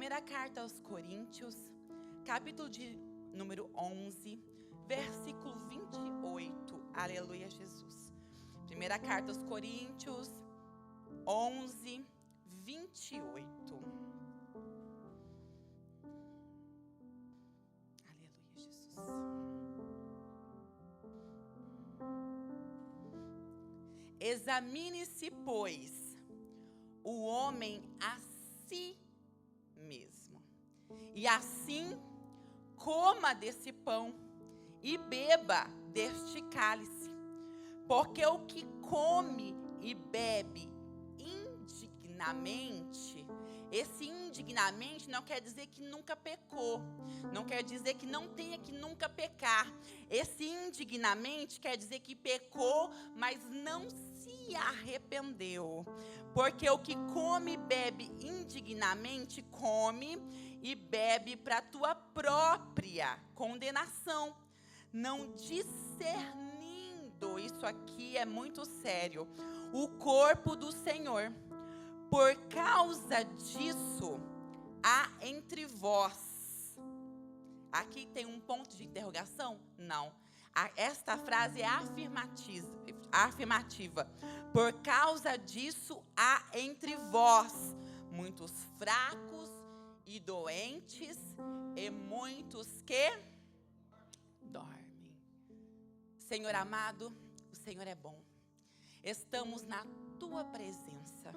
Primeira carta aos Coríntios, capítulo de número 11, versículo 28. Aleluia, Jesus. Primeira carta aos Coríntios, 11, 28. Aleluia, Jesus. Examine-se, pois, o homem a si mesmo, e assim coma desse pão e beba deste cálice, porque o que come e bebe indignamente, esse indignamente não quer dizer que nunca pecou, não quer dizer que não tenha que nunca pecar. Esse indignamente quer dizer que pecou, mas não se arrependeu. Porque o que come e bebe indignamente, come e bebe para a tua própria condenação, não discernindo, isso aqui é muito sério, o corpo do Senhor. Por causa disso, há entre vós. Aqui tem um ponto de interrogação? Não. Esta frase é afirmativa. Por causa disso, há entre vós muitos fracos e doentes, e muitos que dormem. Senhor amado, o Senhor é bom. Estamos na tua presença.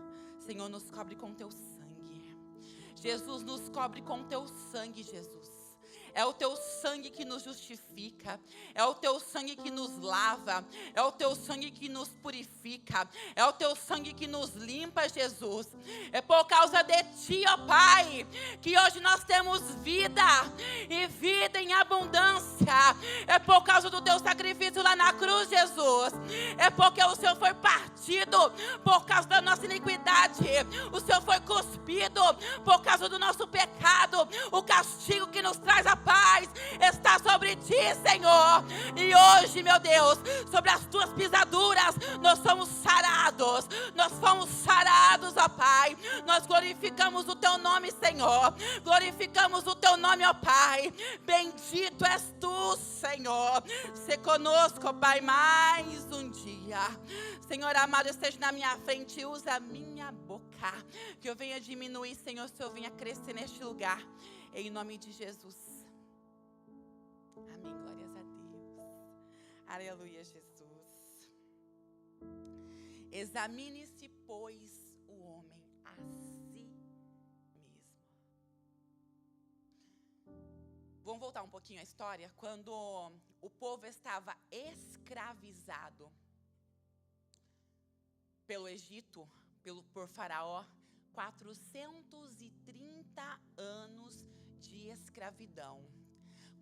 Senhor, nos cobre com teu sangue. Jesus, nos cobre com teu sangue, Jesus. É o teu sangue que nos justifica, é o teu sangue que nos lava, é o teu sangue que nos purifica, é o teu sangue que nos limpa, Jesus. É por causa de ti, ó Pai, que hoje nós temos vida e vida em abundância. É por causa do teu sacrifício lá na cruz, Jesus. É porque o Senhor foi partido por causa da nossa iniquidade, o Senhor foi cuspido por causa do nosso pecado. O castigo que nos traz a paz está sobre ti, Senhor. E hoje, meu Deus, sobre as tuas pisaduras, nós somos sarados. Nós fomos sarados, ó Pai. Nós glorificamos o teu nome, Senhor. Glorificamos o teu nome, ó Pai. Bendito és tu, Senhor. Se conosco, ó Pai, mais um dia. Senhor amado, esteja na minha frente, usa a minha boca. Que eu venha diminuir, Senhor, se eu venha crescer neste lugar. Em nome de Jesus. Amém, glórias a Deus. Aleluia, Jesus. Examine-se, pois, o homem a si mesmo. Vamos voltar um pouquinho à história. Quando o povo estava escravizado pelo Egito, por Faraó, 430 anos de escravidão.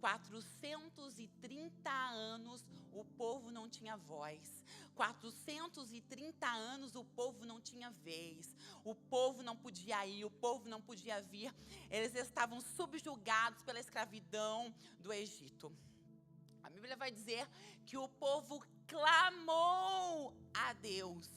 430 anos o povo não tinha voz. 430 anos o povo não tinha vez. O povo não podia ir, o povo não podia vir. Eles estavam subjugados pela escravidão do Egito. A Bíblia vai dizer que o povo clamou a Deus.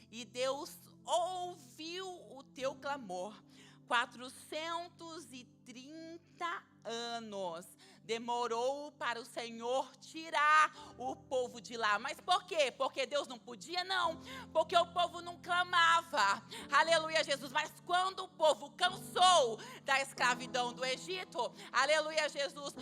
E Deus ouviu o teu clamor. 430 anos demorou para o Senhor tirar o povo de lá. Mas por quê? Porque Deus não podia? Não. Porque o povo não clamava. Aleluia, Jesus. Mas quando o povo cansou da escravidão do Egito, aleluia, Jesus,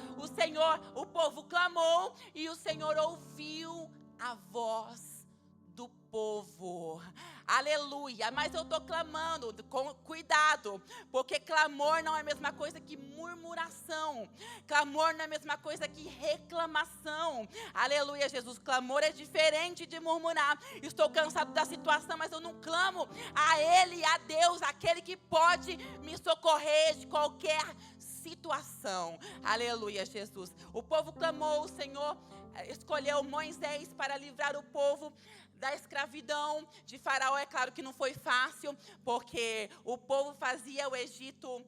o povo clamou e o Senhor ouviu a voz do povo. Aleluia. Mas eu estou clamando, com cuidado, porque clamor não é a mesma coisa que murmuração. Clamor não é a mesma coisa que reclamação. Aleluia, Jesus. Clamor é diferente de murmurar. Estou cansado da situação, mas eu não clamo a Ele, a Deus, aquele que pode me socorrer de qualquer situação. Aleluia, Jesus. O povo clamou, o Senhor escolheu Moisés para livrar o povo da escravidão de Faraó. É claro que não foi fácil, porque o povo fazia o Egito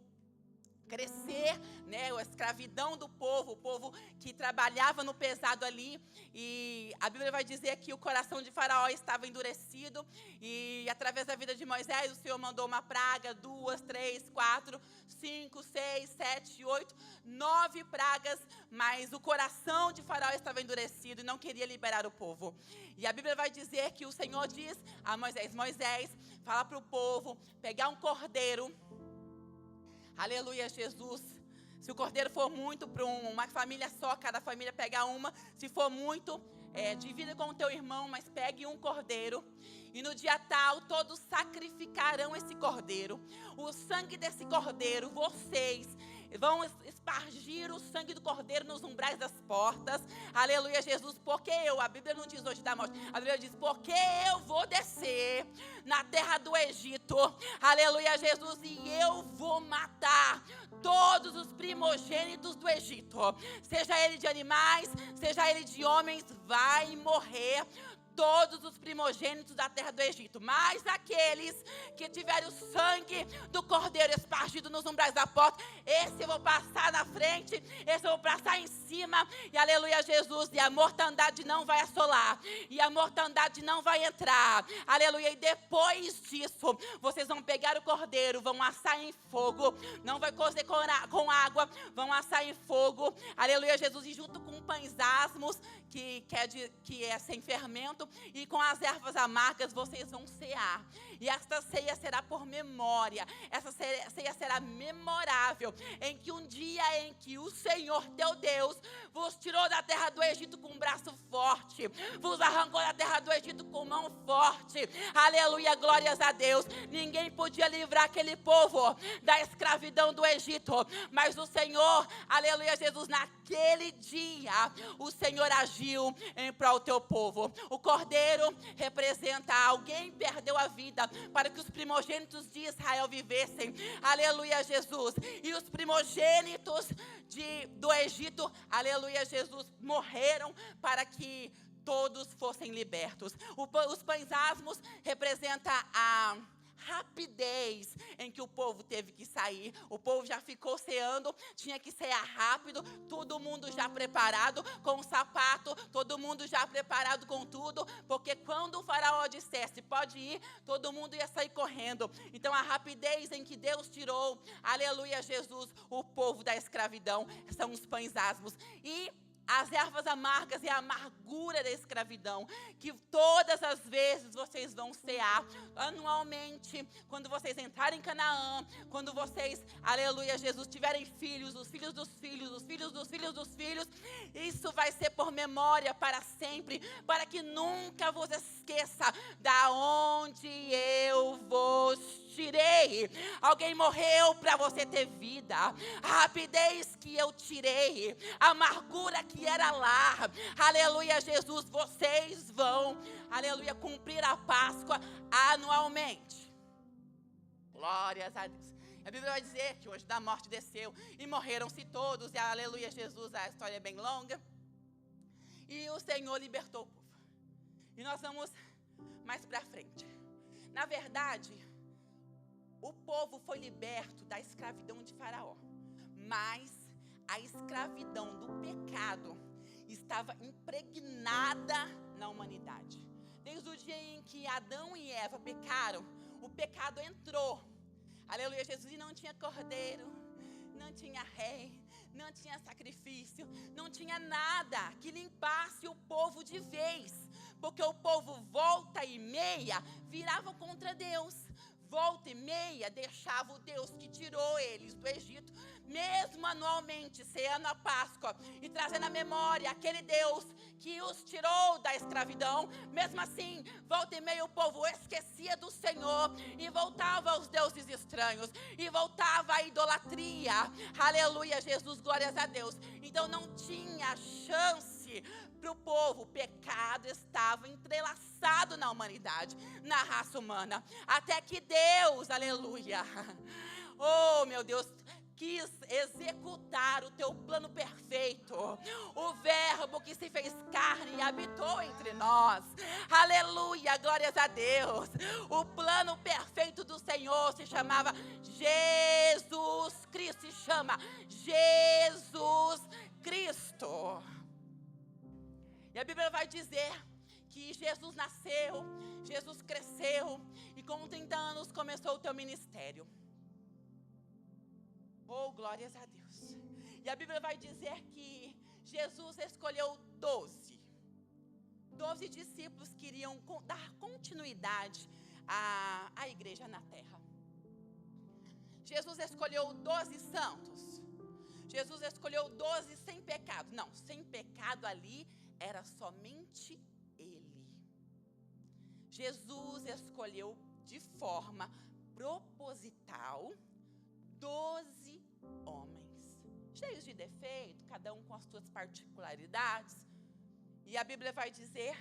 crescer, né, a escravidão do povo, o povo que trabalhava no pesado ali, e a Bíblia vai dizer que o coração de Faraó estava endurecido, e através da vida de Moisés, o Senhor mandou uma praga, 2, 3, 4, 5, 6, 7, 8, 9 pragas, mas o coração de Faraó estava endurecido e não queria liberar o povo. E a Bíblia vai dizer que o Senhor diz a Moisés, fala para o povo pegar um cordeiro. Aleluia, Jesus. Se o cordeiro for muito para uma família só, cada família pega uma. Se for muito, divida com o teu irmão, mas pegue um cordeiro. E no dia tal, todos sacrificarão esse cordeiro. O sangue desse cordeiro, vocês vão espargir o sangue do cordeiro nos umbrais das portas. Aleluia, Jesus. Porque a Bíblia não diz hoje da morte. A Bíblia diz, porque eu vou descer na terra do Egito. Aleluia, Jesus. E eu vou matar todos os primogênitos do Egito. Seja ele de animais, seja ele de homens, vai morrer todos os primogênitos da terra do Egito, mas aqueles que tiverem o sangue do cordeiro espargido nos umbrais da porta, esse eu vou passar na frente, esse eu vou passar em cima, e aleluia, Jesus, e a mortandade não vai assolar, e a mortandade não vai entrar, aleluia, e depois disso, vocês vão pegar o cordeiro, vão assar em fogo, não vai cozer com água, vão assar em fogo, aleluia, Jesus, e junto com pães asmos, que é sem fermento, e com as ervas amargas vocês vão cear. E esta ceia será por memória. Essa ceia será memorável, em que um dia em que o Senhor teu Deus vos tirou da terra do Egito com um braço forte, vos arrancou da terra do Egito com mão forte. Aleluia, glórias a Deus. Ninguém podia livrar aquele povo da escravidão do Egito, mas o Senhor, aleluia, Jesus, naquele dia o Senhor agiu em prol do teu povo. O cordeiro representa alguém perdeu a vida para que os primogênitos de Israel vivessem. Aleluia, Jesus. E os primogênitos do Egito, aleluia, Jesus, morreram para que todos fossem libertos. Os pães asmos representam a rapidez em que o povo teve que sair. O povo já ficou ceando, tinha que cear rápido, todo mundo já preparado com o sapato, todo mundo já preparado com tudo, porque quando o faraó dissesse pode ir, todo mundo ia sair correndo. Então a rapidez em que Deus tirou, aleluia, Jesus, o povo da escravidão, são os pães asmos. E as ervas amargas e a amargura da escravidão, que todas as vezes vocês vão cear, anualmente, quando vocês entrarem em Canaã, quando vocês, aleluia, Jesus, tiverem filhos, os filhos dos filhos, os filhos dos filhos dos filhos, isso vai ser por memória para sempre, para que nunca vos esqueça da onde eu vos tirei. Alguém morreu para você ter vida. A rapidez que eu tirei, a amargura que era lá, aleluia, Jesus, vocês vão, aleluia, cumprir a Páscoa anualmente. Glórias a Deus. A Bíblia vai dizer que o anjo da morte desceu e morreram-se todos, e aleluia, Jesus, a história é bem longa, e o Senhor libertou o povo. E nós vamos mais para frente. Na verdade, o povo foi liberto da escravidão de Faraó, mas a escravidão do pecado estava impregnada na humanidade. Desde o dia em que Adão e Eva pecaram, o pecado entrou. Aleluia, Jesus, e não tinha cordeiro, não tinha rei, não tinha sacrifício, não tinha nada que limpasse o povo de vez, porque o povo volta e meia virava contra Deus. Volta e meia deixava o Deus que tirou eles do Egito, mesmo anualmente, ceando a Páscoa e trazendo à memória aquele Deus que os tirou da escravidão. Mesmo assim, volta e meia o povo esquecia do Senhor e voltava aos deuses estranhos, e voltava à idolatria. Aleluia, Jesus, glórias a Deus. Então não tinha chance para o povo. O pecado estava entrelaçado na humanidade, na raça humana, até que Deus, aleluia, oh meu Deus, quis executar o teu plano perfeito. O verbo que se fez carne e habitou entre nós. Aleluia, glórias a Deus. O plano perfeito do Senhor se chamava Jesus Cristo, se chama Jesus Cristo. E a Bíblia vai dizer que Jesus nasceu, Jesus cresceu e com 30 anos começou o teu ministério. Oh, glórias a Deus. E a Bíblia vai dizer que Jesus escolheu 12 discípulos que iriam dar continuidade à igreja na terra. Jesus escolheu 12 santos. Jesus escolheu 12 sem pecado. Não, sem pecado ali era somente Ele. Jesus escolheu de forma proposital 12 homens, cheios de defeito, cada um com as suas particularidades. E a Bíblia vai dizer,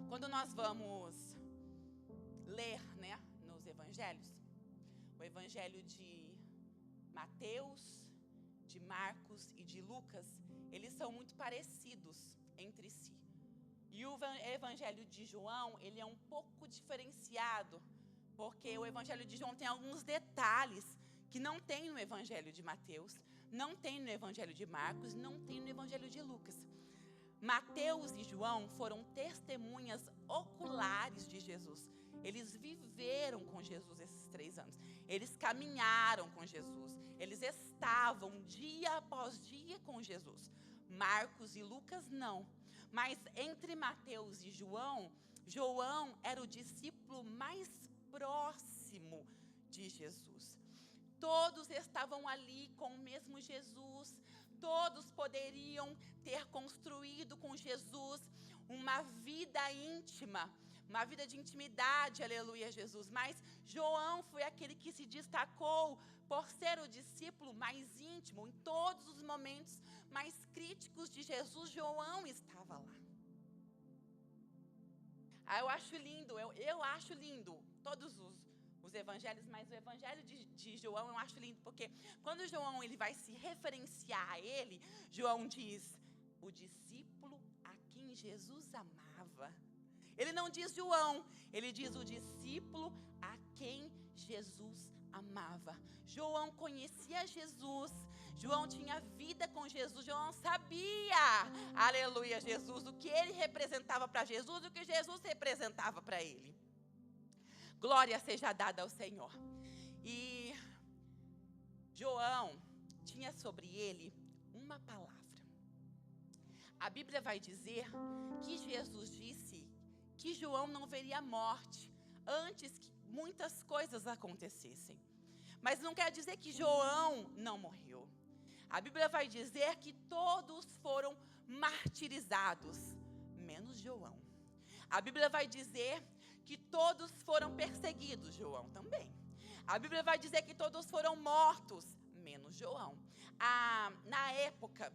quando nós vamos ler, nos evangelhos, o evangelho de Mateus, de Marcos e de Lucas, eles são muito parecidos entre si. E o evangelho de João, ele é um pouco diferenciado, porque o evangelho de João tem alguns detalhes que não tem no evangelho de Mateus, não tem no evangelho de Marcos, não tem no evangelho de Lucas. Mateus e João foram testemunhas oculares de Jesus. Eles viveram com Jesus esses 3 anos. Eles caminharam com Jesus. Eles estavam dia após dia com Jesus. Marcos e Lucas não. Mas entre Mateus e João, João era o discípulo mais próximo de Jesus. Todos estavam ali com o mesmo Jesus. Todos poderiam ter construído com Jesus uma vida íntima, uma vida de intimidade, aleluia, Jesus. Mas João foi aquele que se destacou por ser o discípulo mais íntimo. Em todos os momentos mais críticos de Jesus, João estava lá. Eu acho lindo, eu acho lindo todos os evangelhos, mas o evangelho de João eu acho lindo, porque quando João ele vai se referenciar a ele, João diz, o discípulo a quem Jesus amava. Ele não diz João, ele diz o discípulo a quem Jesus amava. João conhecia Jesus, João tinha vida com Jesus, João sabia, aleluia, Jesus, o que ele representava para Jesus, o que Jesus representava para ele. Glória seja dada ao Senhor. E João tinha sobre ele uma palavra. A Bíblia vai dizer que Jesus disse que João não veria morte antes que muitas coisas acontecessem. Mas não quer dizer que João não morreu. A Bíblia vai dizer que todos foram martirizados, menos João. A Bíblia vai dizer que todos foram perseguidos, João também. A Bíblia vai dizer que todos foram mortos, menos João. Na época,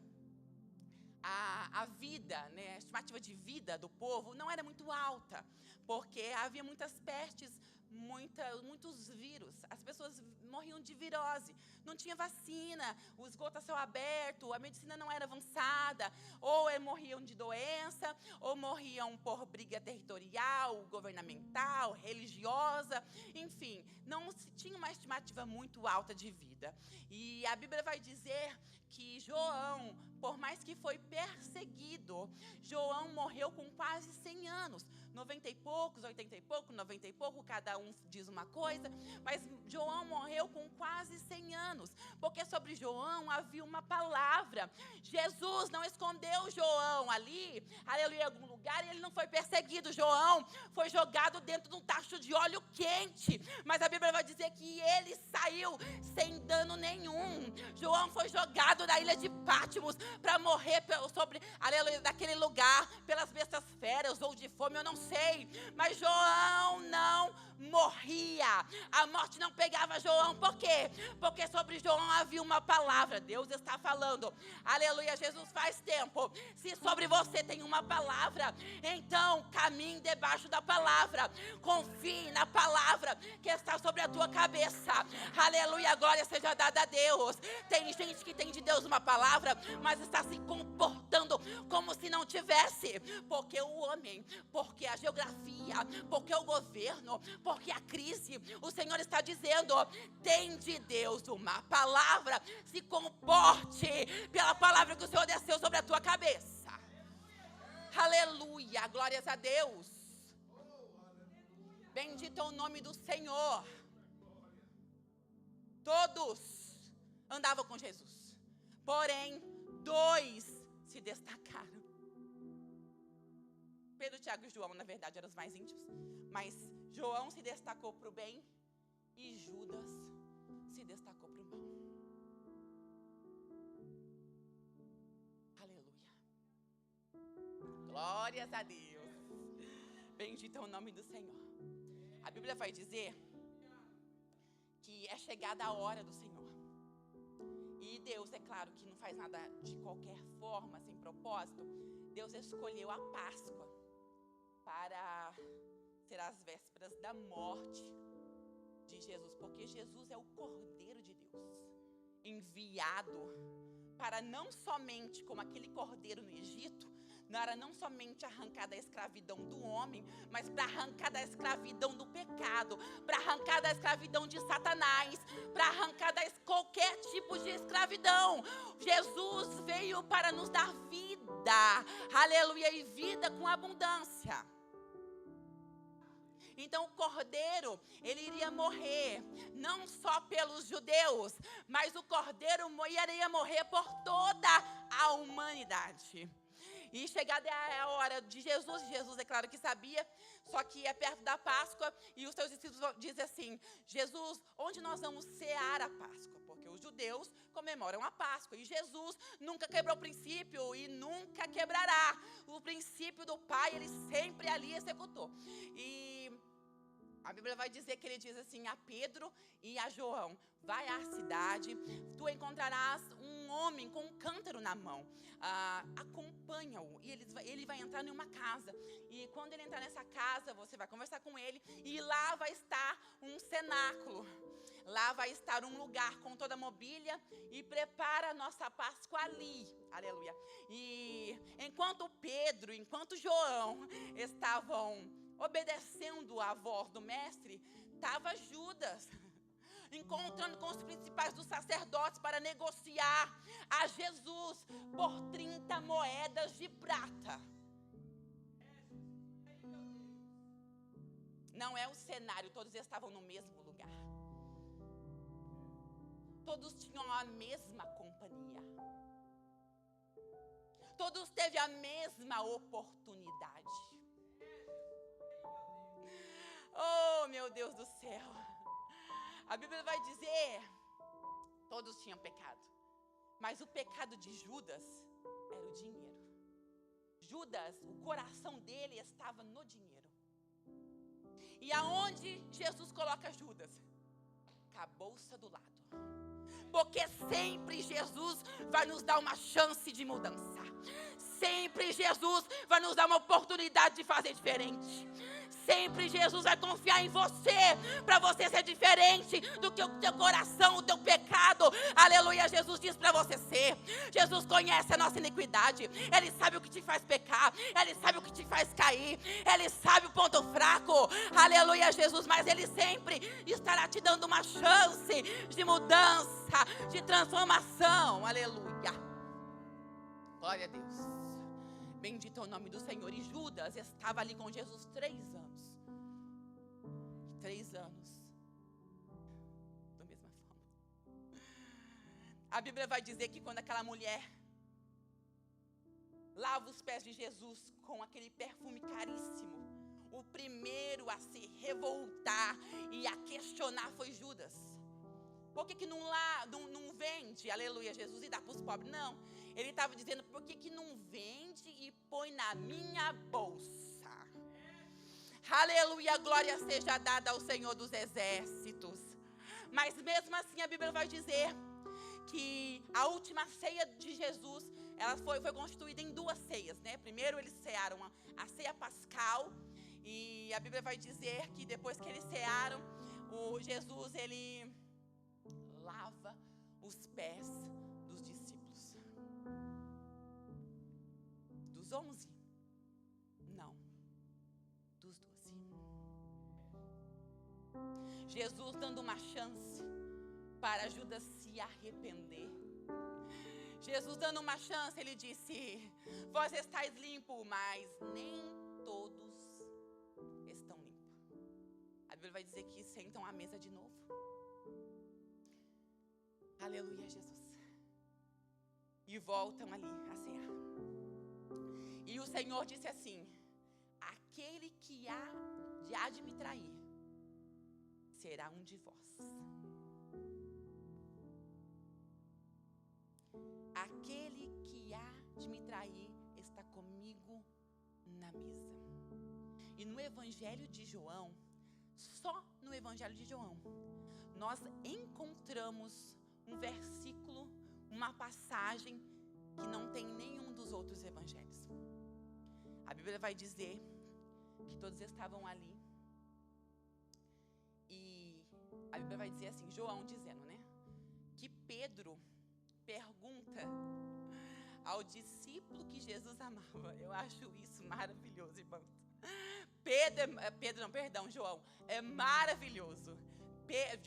a vida, a estimativa de vida do povo não era muito alta, porque havia muitas pestes, muitos vírus. As pessoas morriam de virose, não tinha vacina, o esgoto a céu aberto, a medicina não era avançada, ou morriam de doença, ou morriam por briga territorial, governamental, religiosa, enfim, não se tinha uma estimativa muito alta de vida. E a Bíblia vai dizer que João, por mais que foi perseguido, João morreu com quase 100 anos, 90 e poucos, 80 e pouco, 90 e pouco, cada um diz uma coisa, mas João morreu com quase 100 anos, porque sobre João havia uma palavra. Jesus não escondeu João ali, aleluia, em algum lugar, e ele não foi perseguido. João foi jogado dentro de um tacho de óleo quente, mas a Bíblia vai dizer que ele saiu sem dano nenhum. João foi jogado da ilha de Patmos para morrer sobre, aleluia, daquele lugar, pelas bestas feras ou de fome, eu não sei, mas João não morria, a morte não pegava João. Por quê? Porque sobre João havia uma palavra. palavra. Deus está falando. Aleluia, Jesus, faz tempo. Se sobre você tem uma palavra, então caminhe debaixo da palavra. Confie na palavra que está sobre a tua cabeça. Aleluia, glória seja dada a Deus. Tem gente que tem de Deus uma palavra, mas está se comportando como se não tivesse. Porque o homem, porque a geografia, porque o governo, porque a crise, o Senhor está dizendo: tem de Deus uma palavra, se comporte pela palavra que o Senhor desceu sobre a tua cabeça. Aleluia, glórias a Deus. Bendito é o nome do Senhor. Todos andavam com Jesus, porém 2 se destacaram. Pedro, Tiago e João, na verdade, eram os mais íntimos, mas João se destacou para o bem e Judas se destacou para o mal. Aleluia. Glórias a Deus. Bendito é o nome do Senhor. A Bíblia vai dizer que é chegada a hora do Senhor. E Deus, é claro que não faz nada de qualquer forma, sem propósito. Deus escolheu a Páscoa para ser as vésperas da morte de Jesus, porque Jesus é o Cordeiro de Deus, enviado para não somente, como aquele cordeiro no Egito, não era não somente arrancar da escravidão do homem, mas para arrancar da escravidão do pecado, para arrancar da escravidão de Satanás, para arrancar da qualquer tipo de escravidão. Jesus veio para nos dar vida, aleluia, e vida com abundância. Então o Cordeiro, ele iria morrer, não só pelos judeus, mas o Cordeiro iria morrer por toda a humanidade. E chegada a hora de Jesus, Jesus é claro que sabia, só que é perto da Páscoa, e os seus discípulos dizem assim: Jesus, onde nós vamos cear a Páscoa? Porque os judeus comemoram a Páscoa, e Jesus nunca quebrou o princípio e nunca quebrará. O princípio do Pai, ele sempre ali executou. E a Bíblia vai dizer que ele diz assim a Pedro e a João: vai à cidade, tu encontrarás um homem com um cântaro na mão, acompanha-o, e ele vai entrar em uma casa, e quando ele entrar nessa casa, você vai conversar com ele, e lá vai estar um cenáculo, lá vai estar um lugar com toda a mobília, e prepara a nossa Páscoa ali, aleluia. E enquanto Pedro, enquanto João estavam obedecendo a voz do mestre, estava Judas encontrando com os principais dos sacerdotes para negociar a Jesus por 30 moedas de prata. Não é o cenário, todos estavam no mesmo lugar. Todos tinham a mesma companhia. Todos teve a mesma oportunidade. Oh, meu Deus do céu. A Bíblia vai dizer, todos tinham pecado, mas o pecado de Judas era o dinheiro. Judas, o coração dele estava no dinheiro. E aonde Jesus coloca Judas? Com a bolsa do lado. Porque sempre Jesus vai nos dar uma chance de mudança. Sempre Jesus vai nos dar uma oportunidade de fazer diferente. Sempre Jesus vai confiar em você, para você ser diferente do que o teu coração, o teu pecado. Aleluia, Jesus diz para você ser. Jesus conhece a nossa iniquidade. Ele sabe o que te faz pecar. Ele sabe o que te faz cair. Ele sabe o ponto fraco. Aleluia, Jesus, mas Ele sempre estará te dando uma chance de mudança, de transformação. Aleluia. Glória a Deus. Bendito é o nome do Senhor. E Judas estava ali com Jesus 3 anos. 3 anos. Da mesma forma. A Bíblia vai dizer que quando aquela mulher lava os pés de Jesus com aquele perfume caríssimo, o primeiro a se revoltar e a questionar foi Judas. Por que não vende, aleluia, Jesus, e dá para os pobres? Não. Ele estava dizendo, por que não vende e põe na minha bolsa? Aleluia, glória seja dada ao Senhor dos exércitos. Mas mesmo assim a Bíblia vai dizer que a última ceia de Jesus, ela foi constituída em duas ceias, né? Primeiro eles cearam a ceia pascal, e a Bíblia vai dizer que depois que eles cearam, o Jesus, ele lava os pés dos discípulos. Dos 11? Não. Dos 12. Jesus dando uma chance para Judas se arrepender. Jesus dando uma chance, ele disse: vós estáis limpos, mas nem todos estão limpos. A Bíblia vai dizer que sentam à mesa de novo. Aleluia, Jesus. E voltam ali a cear. E o Senhor disse assim: aquele que há de me trair será um de vós. Aquele que há de me trair está comigo na mesa. E no Evangelho de João, só no Evangelho de João, nós encontramos um versículo, uma passagem que não tem nenhum dos outros evangelhos. A Bíblia vai dizer que todos estavam ali. E a Bíblia vai dizer assim, João dizendo, né? Que Pedro pergunta ao discípulo que Jesus amava. Eu acho isso maravilhoso, irmãos. João, é maravilhoso.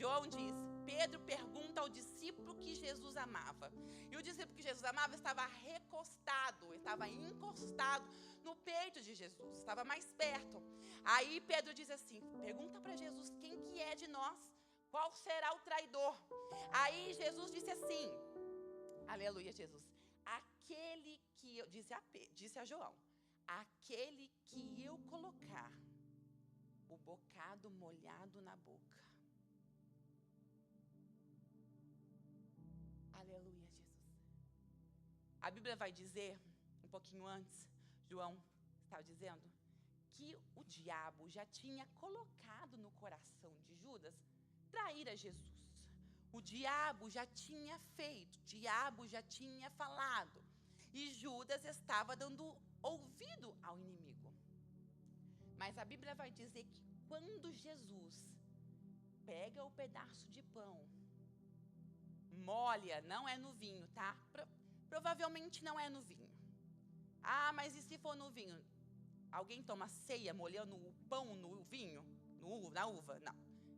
João diz, Pedro pergunta ao discípulo que Jesus amava. E o discípulo que Jesus amava estava recostado, estava encostado no peito de Jesus, estava mais perto. Aí Pedro diz assim, pergunta para Jesus, quem que é de nós? Qual será o traidor? Aí Jesus disse assim, aleluia, Jesus, aquele que eu, disse a João, aquele que eu colocar o bocado molhado na boca. Aleluia, Jesus. A Bíblia vai dizer, um pouquinho antes, João estava dizendo, que o diabo já tinha colocado no coração de Judas trair a Jesus. O diabo já tinha feito, o diabo já tinha falado. E Judas estava dando ouvido ao inimigo. Mas a Bíblia vai dizer que quando Jesus pega o pedaço de pão, molha, não é no vinho, tá? Provavelmente não é no vinho. Ah, mas e se for no vinho? Alguém toma ceia molhando o pão no vinho? Na uva? Não.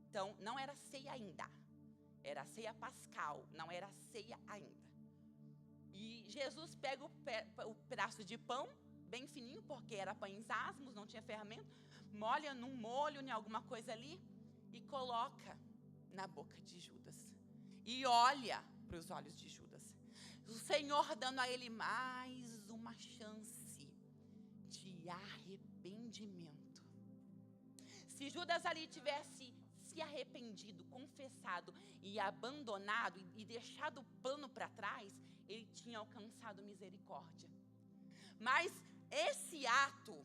Então, não era ceia ainda. Era ceia pascal, não era ceia ainda. E Jesus pega o pedaço de pão, bem fininho, porque era pães asmos, não tinha ferramenta, molha num molho, em alguma coisa ali, e coloca na boca de Judas. E olha para os olhos de Judas. O Senhor dando a ele mais uma chance de arrependimento. Se Judas ali tivesse se arrependido, confessado e abandonado e deixado o plano para trás, ele tinha alcançado misericórdia. Mas esse ato,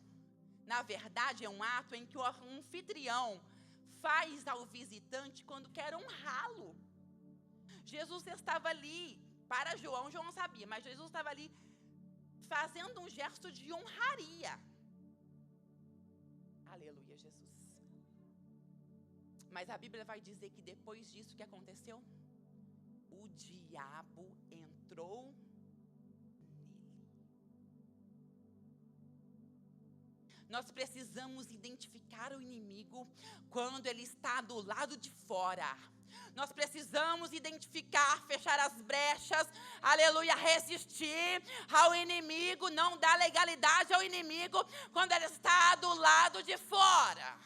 na verdade, é um ato em que o anfitrião faz ao visitante quando quer honrá-lo. Jesus estava ali, para João sabia, mas Jesus estava ali fazendo um gesto de honraria. Aleluia, Jesus. Mas a Bíblia vai dizer que depois disso, o que aconteceu? O diabo entrou nele. Nós precisamos identificar o inimigo quando ele está do lado de fora. Nós precisamos identificar, fechar as brechas, aleluia, resistir ao inimigo, não dar legalidade ao inimigo quando ele está do lado de fora.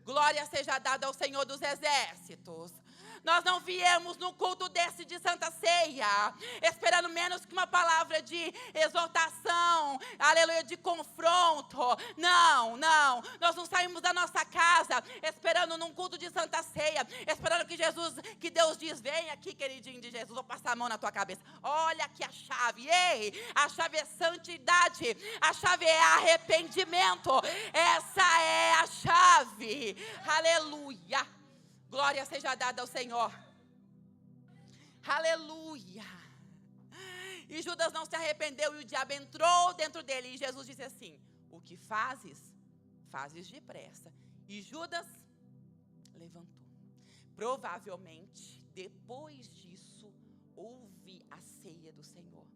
Glória seja dada ao Senhor dos Exércitos. Nós não viemos no culto desse de Santa Ceia esperando menos que uma palavra de exortação, aleluia, de confronto. Não. Nós não saímos da nossa casa esperando num culto de Santa Ceia, esperando que Deus diz, vem aqui, queridinho de Jesus, vou passar a mão na tua cabeça. Olha aqui a chave, a chave é santidade, a chave é arrependimento. Essa é a chave. Aleluia. Glória seja dada ao Senhor. Aleluia. E Judas não se arrependeu e o diabo entrou dentro dele. E Jesus disse assim: o que fazes, fazes depressa. E Judas levantou. Provavelmente, depois disso, houve a ceia do Senhor.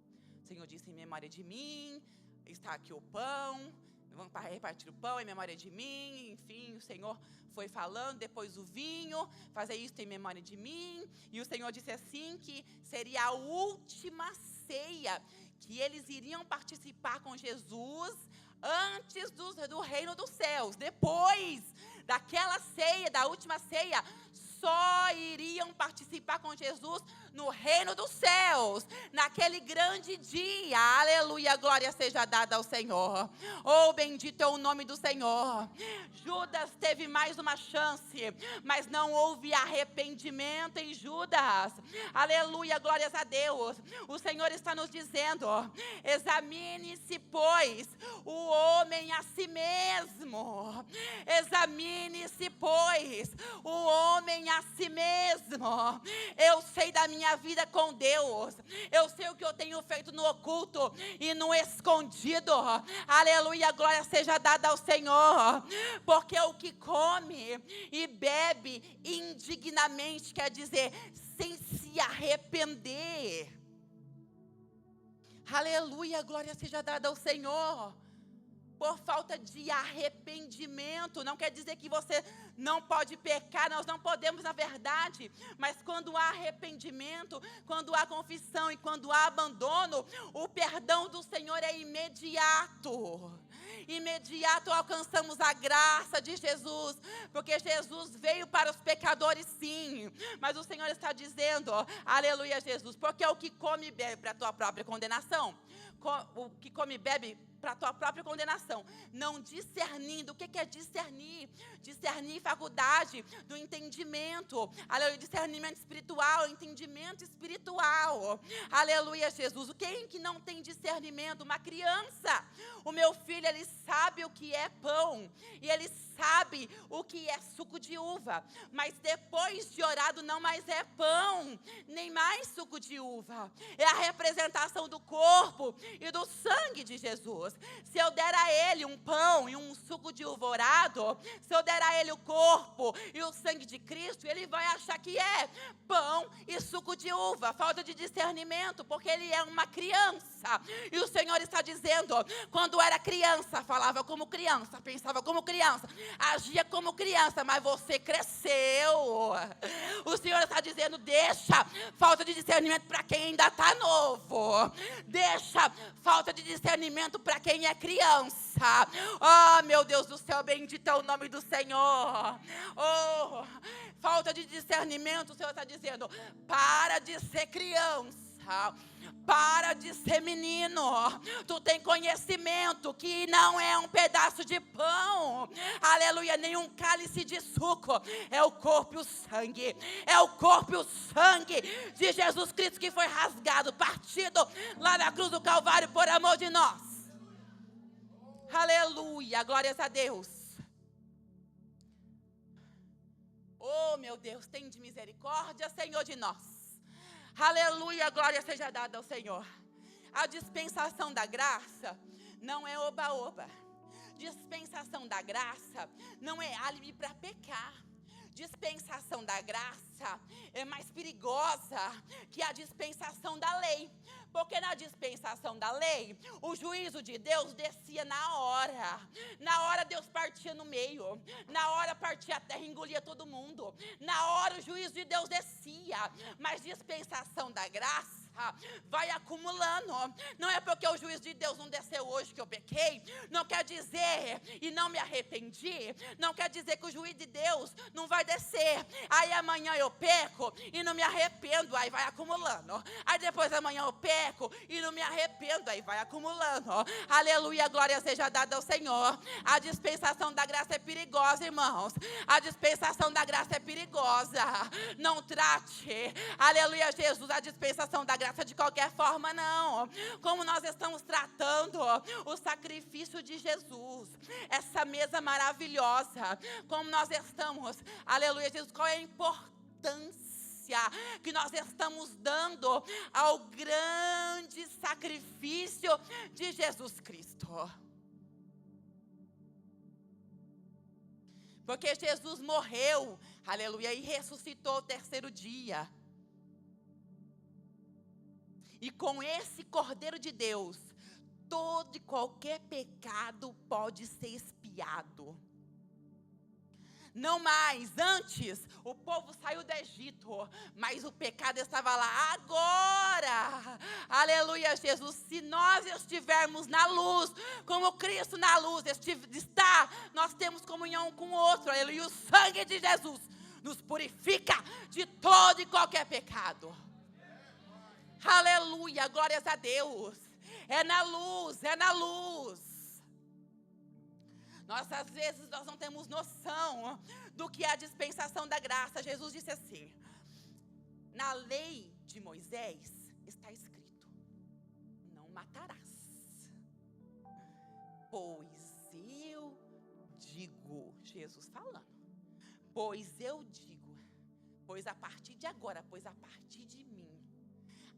O Senhor disse: em memória de mim, está aqui o pão, vamos repartir o pão em memória de mim. Enfim, o Senhor foi falando, depois o vinho, fazer isso em memória de mim. E o Senhor disse assim que seria a última ceia, que eles iriam participar com Jesus antes do reino dos céus. Depois daquela ceia, da última ceia, só iriam participar com Jesus no reino dos céus, naquele grande dia. Aleluia, glória seja dada ao Senhor. Oh, bendito é o nome do Senhor. Judas teve mais uma chance, mas não houve arrependimento em Judas. Aleluia, glórias a Deus. O Senhor está nos dizendo: examine-se, pois, o homem a si mesmo. Examine-se, pois, o homem a si mesmo. Eu sei da minha vida com Deus. Eu sei o que eu tenho feito no oculto e no escondido. Aleluia, glória seja dada ao Senhor. Porque o que come e bebe indignamente, quer dizer, sem se arrepender. Aleluia, glória seja dada ao Senhor. Por falta de arrependimento. Não quer dizer que você não pode pecar, nós não podemos, na verdade. Mas quando há arrependimento, quando há confissão e quando há abandono, o perdão do Senhor é imediato. Imediato alcançamos a graça de Jesus, porque Jesus veio para os pecadores, sim. Mas o Senhor está dizendo: aleluia, Jesus, porque é o que come e bebe para a tua própria condenação. O que come e bebe para a tua própria condenação, não discernindo. O que é discernir? Discernir faculdade do entendimento, aleluia, discernimento espiritual, entendimento espiritual, aleluia, Jesus. Quem que não tem discernimento? Uma criança. O meu filho, ele sabe o que é pão, e ele sabe o que é suco de uva, mas depois de orado não mais é pão, nem mais suco de uva, é a representação do corpo e do sangue de Jesus. Se eu der a ele um pão e um suco de uva orado, se eu der a ele o corpo e o sangue de Cristo, ele vai achar que é pão e suco de uva. Falta de discernimento, porque ele é uma criança. E o Senhor está dizendo: quando era criança, falava como criança, pensava como criança, agia como criança, mas você cresceu. O Senhor está dizendo: deixa falta de discernimento para quem ainda está novo. Deixa falta de discernimento para quem é criança. Oh, meu Deus do céu, bendito é o nome do Senhor. Oh, falta de discernimento, o Senhor está dizendo: para de ser criança. Para de ser menino. Tu tem conhecimento que não é um pedaço de pão, aleluia, nem um cálice de suco. É o corpo e o sangue. É o corpo e o sangue de Jesus Cristo, que foi rasgado, partido lá na cruz do Calvário por amor de nós. Aleluia, glórias a Deus. Oh, meu Deus, tem de misericórdia, Senhor, de nós. Aleluia, glória seja dada ao Senhor. A dispensação da graça não é oba-oba. Dispensação da graça não é álibi para pecar. Dispensação da graça é mais perigosa que a dispensação da lei. Porque na dispensação da lei, o juízo de Deus descia na hora. Na hora Deus partia no meio. Na hora partia a terra e engolia todo mundo. Na hora o juízo de Deus descia. Mas dispensação da graça vai acumulando. Não é porque o juízo de Deus não desceu hoje que eu pequei. Não quer dizer, e não me arrependi, não quer dizer que o juízo de Deus não vai descer. Aí amanhã eu peco e não me arrependo, aí vai acumulando. Aí depois amanhã eu peco e não me arrependo, aí vai acumulando. Aleluia, glória seja dada ao Senhor. A dispensação da graça é perigosa, irmãos. A dispensação da graça é perigosa. Não trate, aleluia, Jesus, a dispensação da graça de qualquer forma, não. Como nós estamos tratando o sacrifício de Jesus, essa mesa maravilhosa, como nós estamos, aleluia, Jesus, qual é a importância que nós estamos dando ao grande sacrifício de Jesus Cristo. Porque Jesus morreu, aleluia, e ressuscitou ao terceiro dia. E com esse Cordeiro de Deus, todo e qualquer pecado pode ser expiado. Não mais, antes o povo saiu do Egito, mas o pecado estava lá. Agora, aleluia, Jesus, se nós estivermos na luz, como Cristo na luz está, nós temos comunhão com o outro, aleluia. O sangue de Jesus nos purifica de todo e qualquer pecado. Aleluia, glórias a Deus. É na luz, é na luz. Nós, às vezes, nós não temos noção do que é a dispensação da graça. Jesus disse assim: na lei de Moisés está escrito: não matarás. Pois eu digo, Jesus falando, pois eu digo, pois a partir de agora, pois a partir de mim,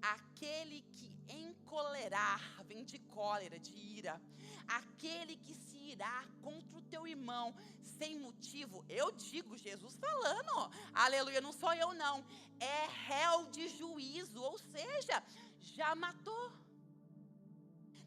aquele que encolerar, vem de cólera, de ira, aquele que se irá contra o teu irmão sem motivo, eu digo, Jesus falando, aleluia, não sou eu não, é réu de juízo, ou seja, já matou.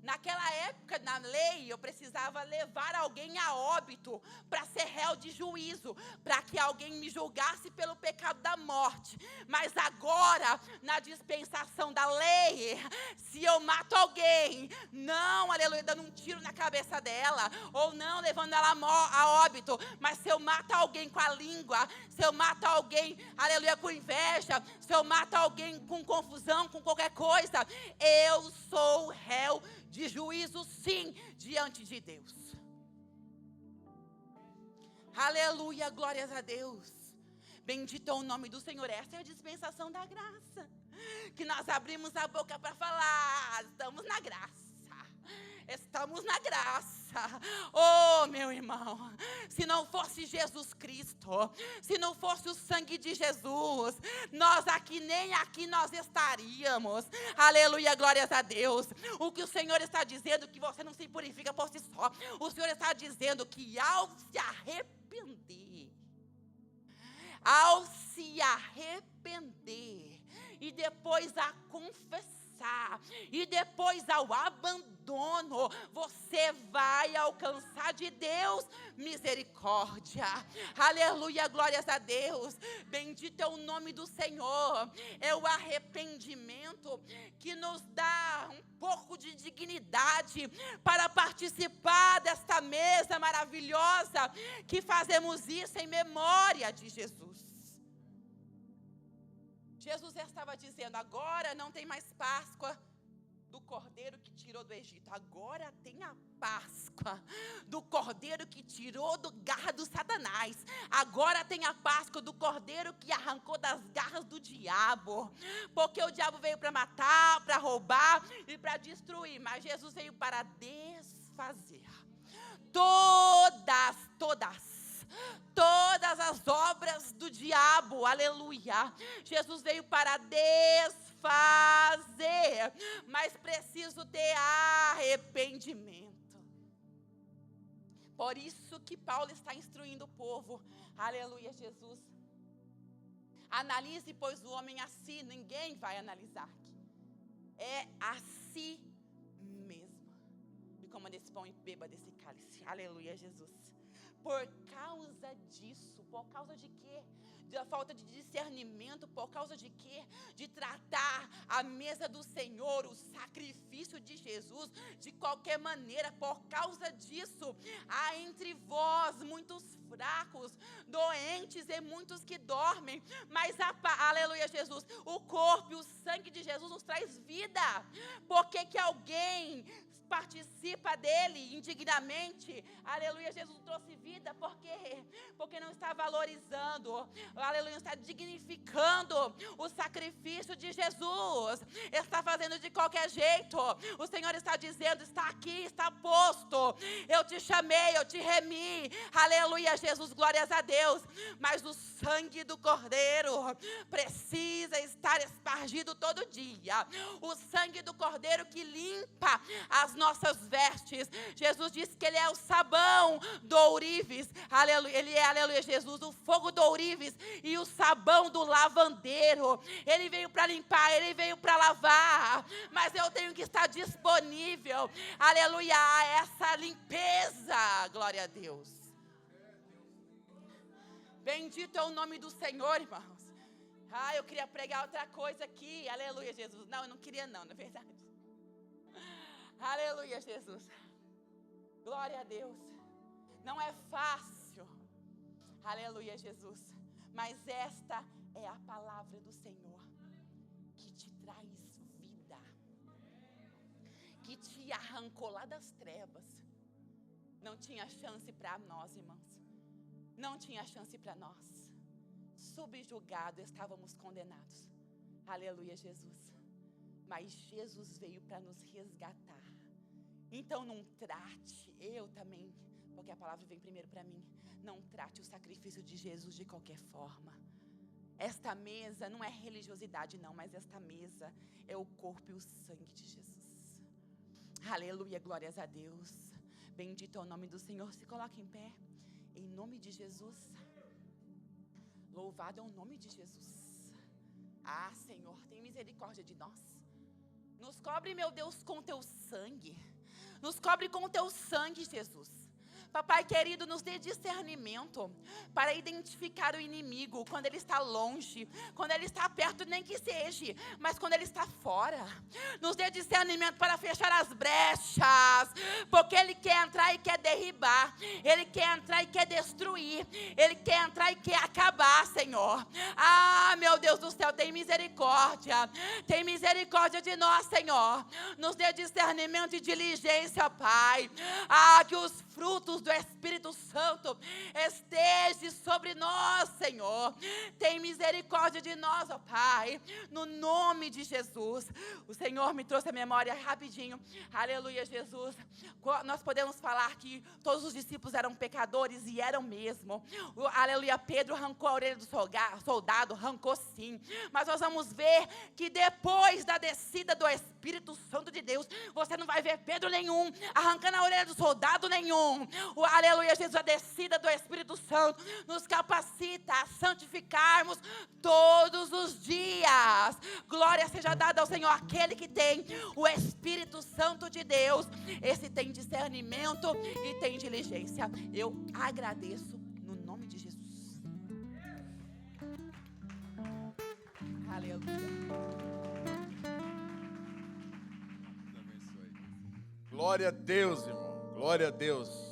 Naquela época, na lei, eu precisava levar alguém a óbito para ser réu de juízo, para que alguém me julgasse pelo pecado da morte. Mas agora, na dispensação da lei, se eu mato alguém, não, aleluia, dando um tiro na cabeça dela, ou não levando ela a óbito, mas se eu mato alguém com a língua, se eu mato alguém, aleluia, com inveja, se eu mato alguém com confusão, com qualquer coisa, eu sou réu de juízo, sim, diante de Deus. Aleluia, glórias a Deus. Bendito é o nome do Senhor. Essa é a dispensação da graça, que nós abrimos a boca para falar. Estamos na graça. Estamos na graça. Oh, meu irmão, se não fosse Jesus Cristo, se não fosse o sangue de Jesus, nós aqui, nem aqui nós estaríamos. Aleluia, glórias a Deus. O que o Senhor está dizendo, que você não se purifica por si só. O Senhor está dizendo que ao se arrepender, e depois a confessar, e depois ao abandono, você vai alcançar de Deus misericórdia. Aleluia, glórias a Deus. Bendito é o nome do Senhor. É o arrependimento que nos dá um pouco de dignidade para participar desta mesa maravilhosa, que fazemos isso em memória de Jesus. Jesus estava dizendo: agora não tem mais Páscoa do Cordeiro que tirou do Egito. Agora tem a Páscoa do Cordeiro que tirou do garra do Satanás. Agora tem a Páscoa do Cordeiro que arrancou das garras do diabo. Porque o diabo veio para matar, para roubar e para destruir. Mas Jesus veio para desfazer todas as obras do diabo, aleluia. Jesus veio para desfazer, mas preciso ter arrependimento. Por isso que Paulo está instruindo o povo, aleluia, Jesus. Analise, pois, o homem a si, ninguém vai analisar aqui. É a si mesmo. E coma desse pão e beba desse cálice, aleluia, Jesus. Por causa disso, por causa de quê? Da falta de discernimento, por causa de quê? De tratar a mesa do Senhor, o sacrifício de Jesus, de qualquer maneira. Por causa disso, há entre vós muitos fracos, doentes e muitos que dormem. Mas, aleluia, Jesus, o corpo e o sangue de Jesus nos traz vida. Por que que alguém participa dele indignamente, aleluia, Jesus trouxe vida, por quê? Porque não está valorizando, aleluia, está dignificando o sacrifício de Jesus, está fazendo de qualquer jeito. O Senhor está dizendo, está aqui, está posto, eu te chamei, eu te remi, aleluia, Jesus, glórias a Deus, mas o sangue do Cordeiro precisa estar espargido todo dia, o sangue do Cordeiro que limpa as nossas vestes. Jesus disse que Ele é o sabão do ourives, aleluia, Ele é, aleluia, Jesus, o fogo do ourives e o sabão do lavandeiro. Ele veio para limpar, Ele veio para lavar, mas eu tenho que estar disponível, aleluia, a essa limpeza, glória a Deus. Bendito é o nome do Senhor, irmãos. Eu queria pregar outra coisa aqui, aleluia, Jesus. Não, eu não queria não, na verdade. Aleluia, Jesus. Glória a Deus. Não é fácil, aleluia, Jesus, mas esta é a palavra do Senhor que te traz vida, que te arrancou lá das trevas. Não tinha chance para nós, irmãos. Não tinha chance para nós. Subjugados, estávamos condenados. Aleluia, Jesus. Mas Jesus veio para nos resgatar. Então não trate, eu também, porque a palavra vem primeiro para mim. Não trate o sacrifício de Jesus de qualquer forma. Esta mesa não é religiosidade não, mas esta mesa é o corpo e o sangue de Jesus. Aleluia, glórias a Deus. Bendito é o nome do Senhor. Se coloque em pé, em nome de Jesus. Louvado é o nome de Jesus. Senhor, tem misericórdia de nós. Nos cobre, meu Deus, com teu sangue. Nos cobre com teu sangue, Jesus. Papai querido, nos dê discernimento para identificar o inimigo quando ele está longe, quando ele está perto, nem que seja, mas quando ele está fora. Nos dê discernimento para fechar as brechas, porque ele quer entrar e quer derribar, ele quer entrar e quer destruir, ele quer entrar e quer acabar, Senhor. Meu Deus do céu, tem misericórdia de nós, Senhor. Nos dê discernimento e diligência, Pai. Que os frutos do Espírito Santo esteja sobre nós, Senhor. Tem misericórdia de nós, ó Pai, no nome de Jesus. O Senhor me trouxe a memória rapidinho, aleluia, Jesus. Nós podemos falar que todos os discípulos eram pecadores, e eram mesmo. Aleluia, Pedro arrancou a orelha do soldado, arrancou sim, mas nós vamos ver que depois da descida do Espírito Santo de Deus, você não vai ver Pedro nenhum arrancando a orelha do soldado nenhum. Aleluia, Jesus, a descida do Espírito Santo nos capacita a santificarmos todos os dias. Glória seja dada ao Senhor. Aquele que tem o Espírito Santo de Deus, esse tem discernimento e tem diligência. Eu agradeço no nome de Jesus. Aleluia. Glória a Deus, irmão. Glória a Deus.